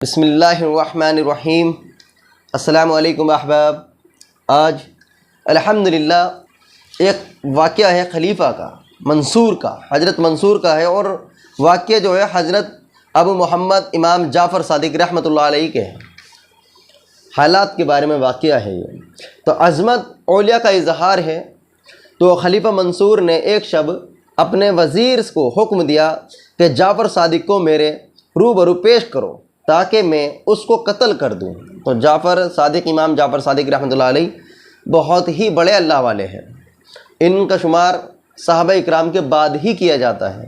बिस्मिल्लाहिर्रहमानिर्रहीम। अस्सलामु अलैकुम अहबाब। आज अल्हम्दुलिल्लाह एक वाक़या है खलीफ़ा का, मंसूर का, हज़रत मंसूर का है। और वाक़या जो है हज़रत अबू मोहम्मद इमाम जाफ़र सादिक़ रहमतुल्लाह अलैहि के हालात के बारे में वाक़या है ये। तो अज़मत औलिया का इज़हार है। तो खलीफ़ा मंसूर ने एक शब अपने वज़ीर को हुक्म दिया कि जाफ़र सादिक़ को मेरे रूबरू पेश करो ताकि मैं उसको कत्ल कर दूँ। तो जाफ़र सादिक़, इमाम जाफ़र सादिक़ रहमतुल्लाह अलैहि बहुत ही बड़े अल्लाह वाले हैं। इनका शुमार सहाबा इकराम के बाद ही किया जाता है।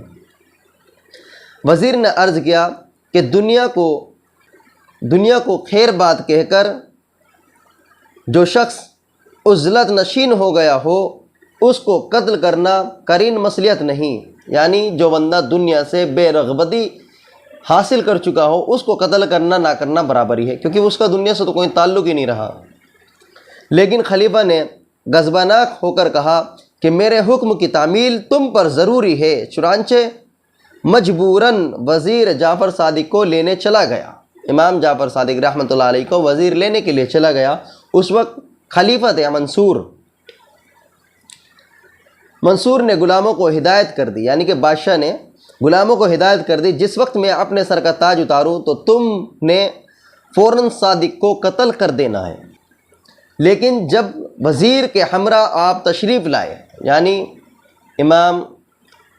वज़ीर ने अर्ज़ किया कि दुनिया को खैर बात कहकर जो शख्स उज़लत नशीन हो गया हो उसको कत्ल करना करीन मसलियत नहीं, यानी जो बंदा दुनिया से बेरग़बती हासिल कर चुका हो उसको कत्ल करना ना करना बराबरी है, क्योंकि उसका दुनिया से तो कोई ताल्लुक़ ही नहीं रहा। लेकिन खलीफा ने गज़बानाक होकर कहा कि मेरे हुक्म की तामील तुम पर ज़रूरी है। चुनांचे मजबूरन वज़ीर जाफ़र सादिक़ को लेने चला गया। इमाम जाफ़र सादिक़ रहमतुल्लाह अलैहि को वज़ीर लेने के लिए चला गया। उस वक्त खलीफा थे मंसूर ने गुलामों को हिदायत कर दी, यानी कि बादशाह ने गुलामों को हिदायत कर दी, जिस वक्त मैं अपने सर का ताज उतारूँ तो तुमने फ़ौरन सादिक़ को कत्ल कर देना है। लेकिन जब वज़ीर के हमरा आप तशरीफ़ लाए, यानी इमाम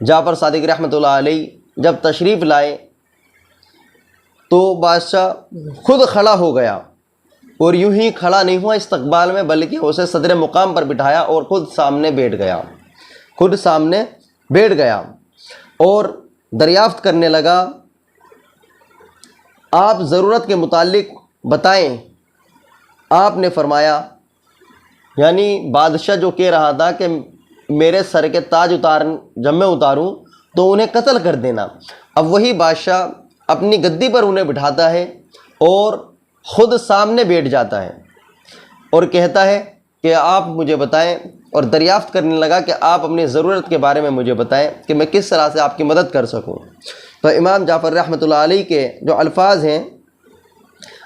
जाफ़र सादिक़ रहमतुल्लाह अलैहि जब तशरीफ़ लाए तो बादशाह ख़ुद खड़ा हो गया। और यूं ही खड़ा नहीं हुआ इस्तकबाल में, बल्कि उसे सदर मुकाम पर बिठाया और ख़ुद सामने बैठ गया और दरियाफ़्त करने लगा, आप ज़रूरत के मुतालिक बताएं। आपने फरमाया, यानी बादशाह जो कह रहा था कि मेरे सर के ताज जब मैं उतारूँ तो उन्हें कत्ल कर देना। अब वही बादशाह अपनी गद्दी पर उन्हें बिठाता है और ख़ुद सामने बैठ जाता है और कहता है कि आप मुझे बताएं, और दरियाफ़्त करने लगा कि आप अपनी ज़रूरत के बारे में मुझे बताएं कि मैं किस तरह से आपकी मदद कर सकूं। तो इमाम जाफ़र रहमतुल्लाह अलैहि के जो अल्फाज हैं,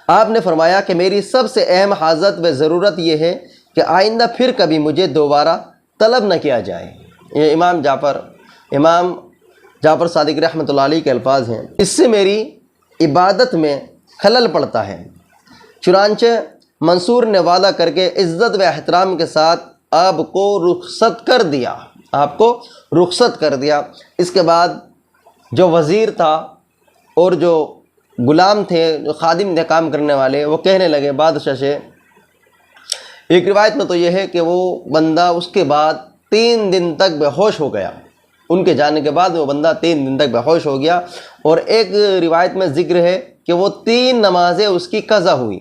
आपने फरमाया कि मेरी सबसे अहम हाजत व ज़रूरत यह है कि आइंदा फिर कभी मुझे दोबारा तलब न किया जाए। ये इमाम जाफ़र सादिक़ रहमतुल्लाह अलैहि के अल्फाज हैं। इससे मेरी इबादत में खलल पड़ता है। चुनांचे मंसूर ने वादा करके इज़्ज़त व एहतराम के साथ आपको रुखसत कर दिया। इसके बाद जो वज़ीर था और जो गुलाम थे, जो खादिम थे काम करने वाले, वो कहने लगे बादशाह से। एक रिवायत में तो यह है कि वो बंदा उसके बाद 3 दिन तक बेहोश हो गया। उनके जाने के बाद वो बंदा 3 दिन तक बेहोश हो गया। और एक रिवायत में ज़िक्र है कि वो 3 नमाज़ें उसकी कज़ा हुई।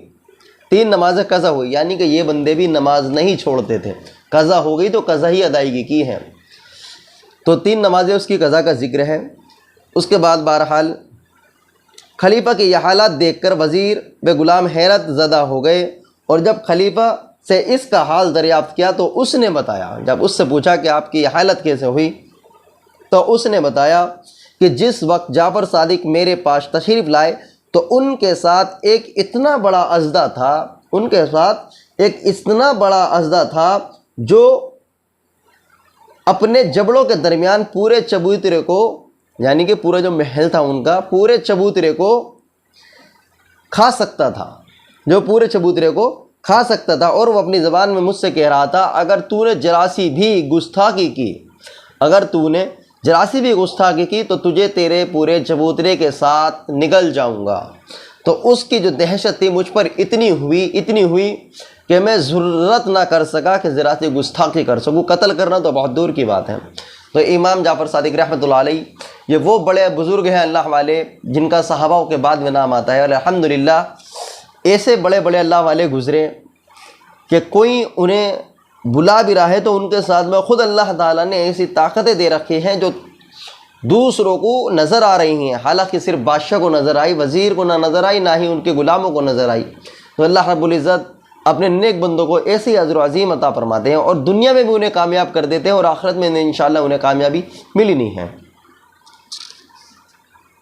3 नमाज़ें कज़ा हुई, यानी कि ये बंदे भी नमाज नहीं छोड़ते थे। कज़ा हो गई तो कज़ा ही अदायगी की है। तो 3 नमाज़ें उसकी कज़ा का ज़िक्र है। उसके बाद बहरहाल खलीफा के यह हालात देखकर वज़ीर व गुलाम हैरत ज़दा हो गए। और जब खलीफा से इसका हाल दरियाफ़्त किया तो उसने बताया, जब उससे पूछा कि आपकी यह हालत कैसे हुई, तो उसने बताया कि जिस वक्त जाफ़र सादिक़ मेरे पास तशरीफ़ लाए तो उनके साथ एक इतना बड़ा अज़दा था जो अपने जबड़ों के दरमियान पूरे चबूतरे को, यानी कि पूरा जो महल था उनका, पूरे चबूतरे को खा सकता था। और वो अपनी ज़बान में मुझसे कह रहा था, अगर तूने जरासी भी गुस्ताखी की तो तुझे तेरे पूरे चबूतरे के साथ निगल जाऊंगा। तो उसकी जो दहशत थी मुझ पर इतनी हुई कि मैं ज़रूरत ना कर सका कि ज़रा सी गुस्ताखी कर सकूँ। कत्ल करना तो बहुत दूर की बात है। तो इमाम जाफ़र सादिक़ रहमतुल्लाह अलैहि ये वो बड़े बुज़ुर्ग हैं अल्लाह वाले, जिनका सहाबाओं के बाद में नाम आता है। और अल्हम्दुलिल्लाह ऐसे बड़े बड़े अल्लाह वाले गुज़रे कि कोई उन्हें बुला भी रहा है तो उनके साथ में ख़ुद अल्लाह ताला ने ऐसी ताकतें दे रखी हैं जो दूसरों को नज़र आ रही हैं। हालांकि सिर्फ बादशाह को नज़र आई, वज़ीर को ना नज़र आई, ना ही उनके गुलामों को नज़र आई। तो अल्लाह रब्बुल इज़्ज़त अपने नेक बंदों को ऐसी अज़्र अज़ीम अता फरमाते हैं और दुनिया में भी उन्हें कामयाब कर देते हैं और आखिरत में इंशाअल्लाह उन्हें कामयाबी मिलनी है।